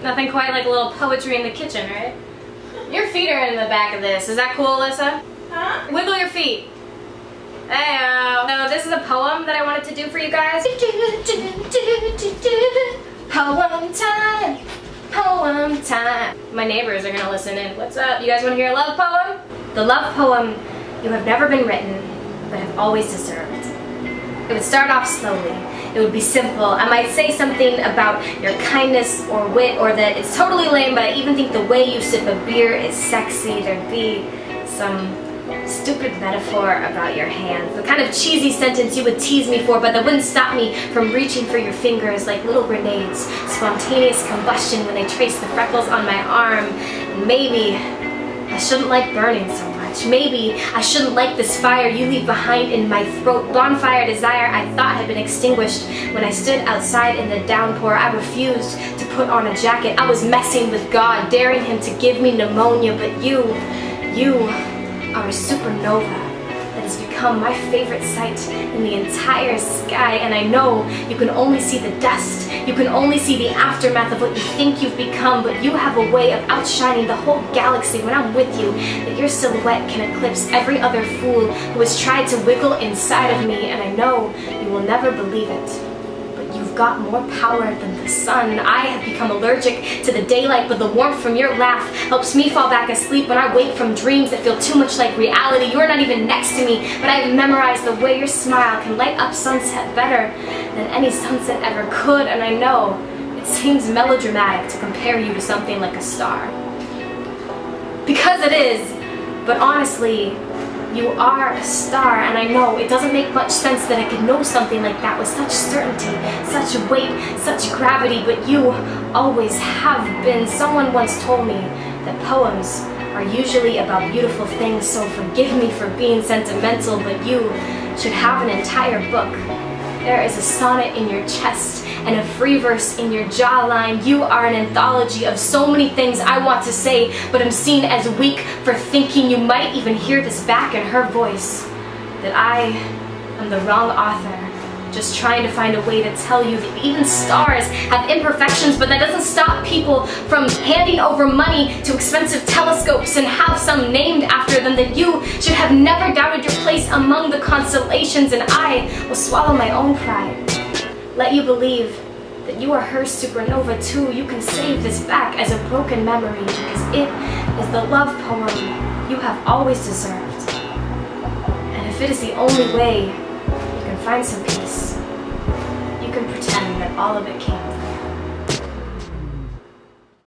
Nothing quite like a little poetry in the kitchen, right? Your feet are in the back of this. Is that cool, Alyssa? Huh? Wiggle your feet. Hey-o. So this is a poem that I wanted to do for you guys. Poem time. Poem time. My neighbors are gonna listen in. What's up? You guys wanna hear a love poem? The love poem you have never been written, but have always deserved. It would start off slowly. It would be simple. I might say something about your kindness or wit, or that it's totally lame, but I even think the way you sip a beer is sexy. There'd be some stupid metaphor about your hands. The kind of cheesy sentence you would tease me for, but that wouldn't stop me from reaching for your fingers like little grenades. Spontaneous combustion when they trace the freckles on my arm. And maybe I shouldn't like burning so much. Maybe I shouldn't like this fire you leave behind in my throat. Bonfire desire I thought had been extinguished when I stood outside in the downpour. I refused to put on a jacket. I was messing with God, daring him to give me pneumonia. But you are a supernova that has become my favorite sight in the entire sky. And I know you can only see the dust. You can only see the aftermath of what you think you've become, but you have a way of outshining the whole galaxy when I'm with you, that your silhouette can eclipse every other fool who has tried to wiggle inside of me. And I know you will never believe it, but you've got more power than the sun. I have become allergic to the daylight, but the warmth from your laugh helps me fall back asleep when I wake from dreams that feel too much like reality. You're not even next to me, but I have memorized the way your smile can light up sunset better than any sunset ever could. And I know it seems melodramatic to compare you to something like a star, because it is, but honestly, you are a star. And I know it doesn't make much sense that I could know something like that with such certainty, such weight, such gravity, but you always have been. Someone once told me that poems are usually about beautiful things, so forgive me for being sentimental, but you should have an entire book. There is a sonnet in your chest and a free verse in your jawline. You are an anthology of so many things I want to say, but I'm seen as weak for thinking. You might even hear this back in her voice, that I am the wrong author, just trying to find a way to tell you that even stars have imperfections, but that doesn't stop people from handing over money to expensive telescopes and have some named after them. That you should have never doubted your place among the constellations, and I will swallow my own pride. Let you believe that you are her supernova too. You can save this back as a broken memory, because it is the love poem you have always deserved. And if it is the only way you can find some peace, you can pretend that all of it came